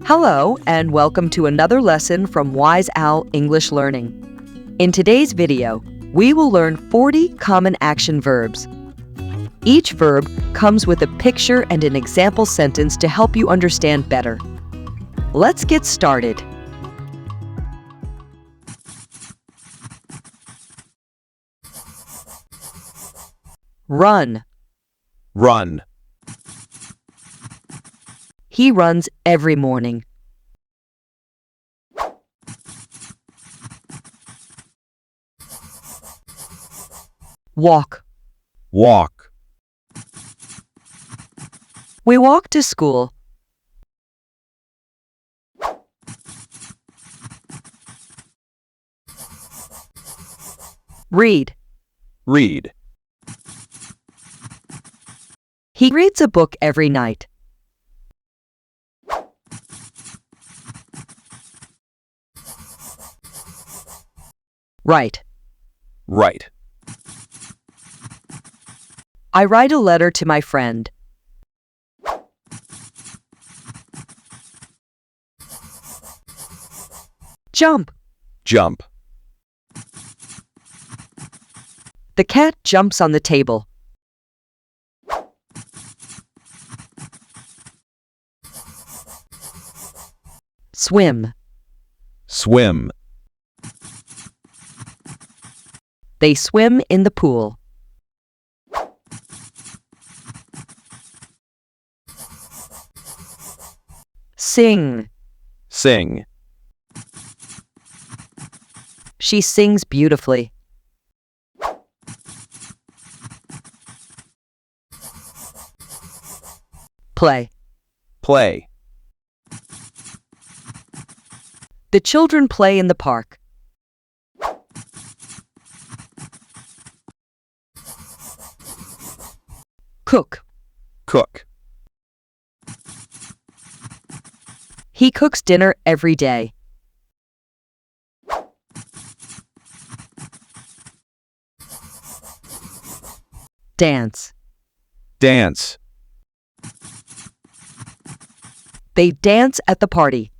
Hello, and welcome to another lesson from Wise Owl English Learning. In today's video, we will learn 40 common action verbs. Each verb comes with a picture and an example sentence to help you understand better. Let's get started. Run. Run. He runs every morning. Walk. Walk. We walk to school. Read. Read. He reads a book every night. Write. Write. I write a letter to my friend. Jump. Jump. The cat jumps on the table. Swim. Swim. They swim in the pool. Sing. Sing. She sings beautifully. Play. Play. The children play in the park. Cook. Cook. He cooks dinner every day. Dance. Dance. They dance at the party.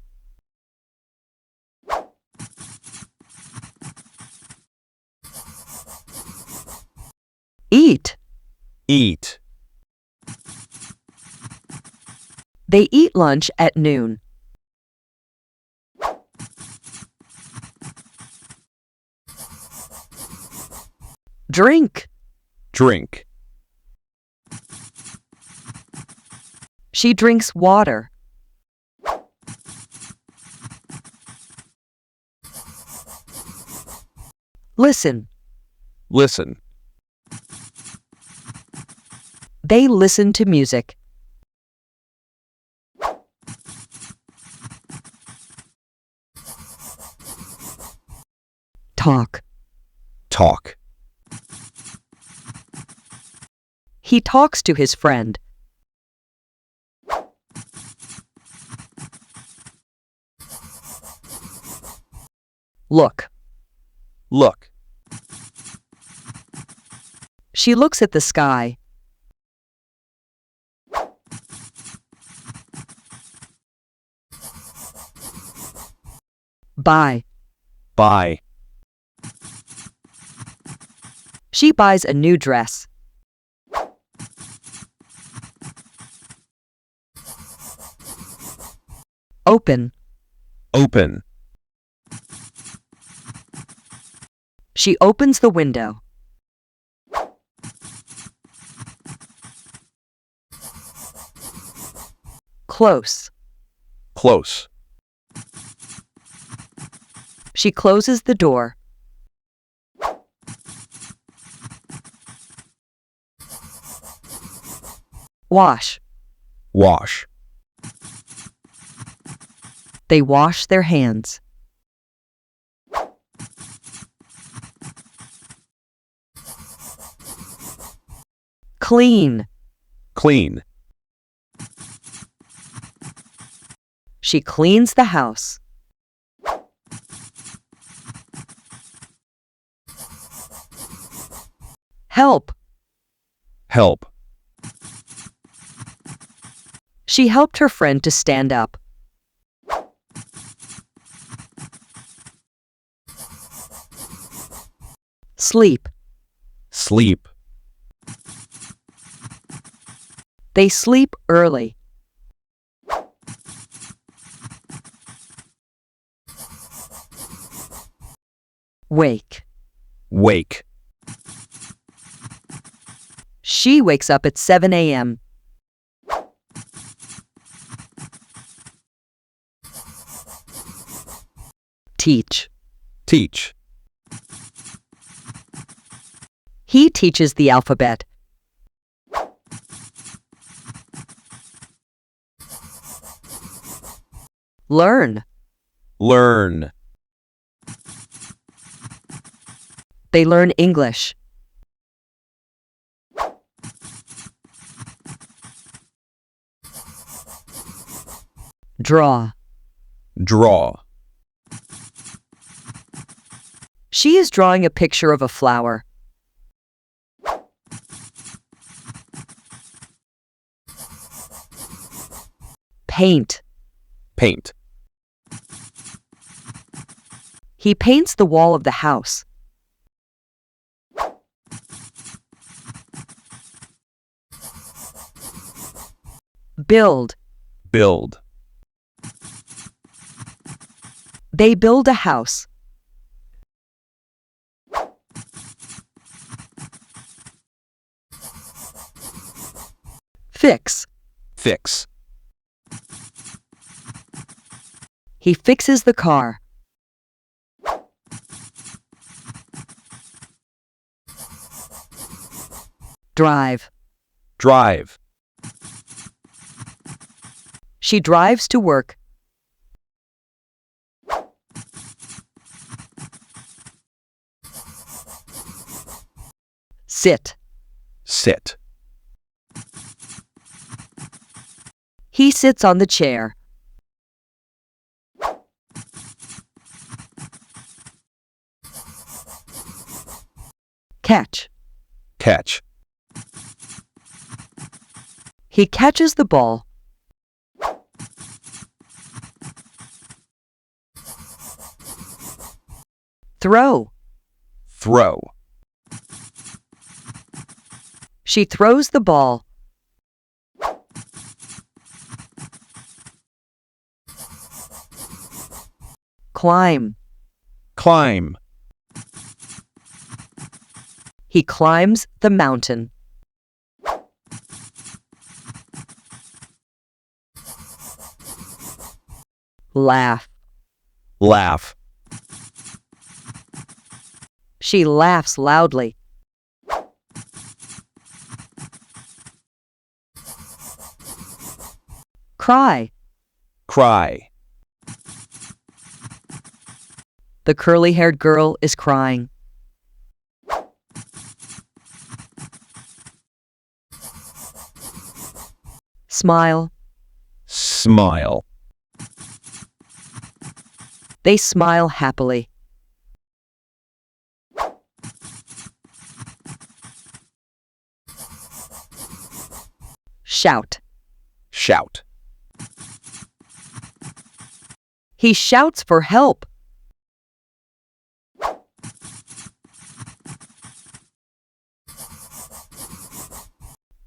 Eat. Eat. They eat lunch at noon. Drink. Drink. She drinks water. Listen. Listen. They listen to music. Talk. Talk. He talks to his friend. Look. Look. She looks at the sky. Buy. Buy. She buys a new dress. Open. Open. She opens the window. Close. Close. She closes the door. Wash. Wash. They wash their hands. Clean. Clean. She cleans the house. Help. Help. She helped her friend to stand up. Sleep. Sleep. They sleep early. Wake. Wake. She wakes up at 7 a.m. Teach. Teach. He teaches the alphabet. Learn. Learn. They learn English. Draw. Draw. She is drawing a picture of a flower. Paint. Paint. He paints the wall of the house. Build. Build. They build a house. Fix. Fix. He fixes the car. Drive. Drive. She drives to work. Sit. Sit. He sits on the chair. Catch. Catch. He catches the ball. Throw. Throw. She throws the ball. Climb. Climb. He climbs the mountain. Laugh. Laugh. She laughs loudly. Cry. Cry. The curly-haired girl is crying. Smile. Smile. They smile happily. Shout. Shout. He shouts for help.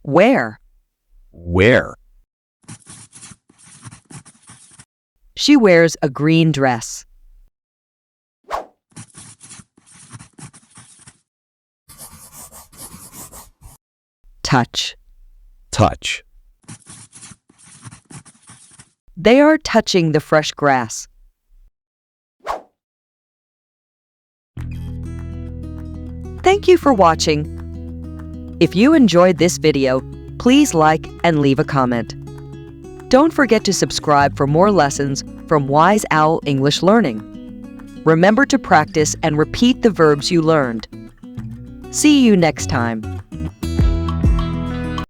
Where? Where? She wears a green dress. Touch. Touch. They are touching the fresh grass. Thank you for watching. If you enjoyed this video, please like and leave a comment. Don't forget to subscribe for more lessons from Wise Owl English Learning. Remember to practice and repeat the verbs you learned. See you next time.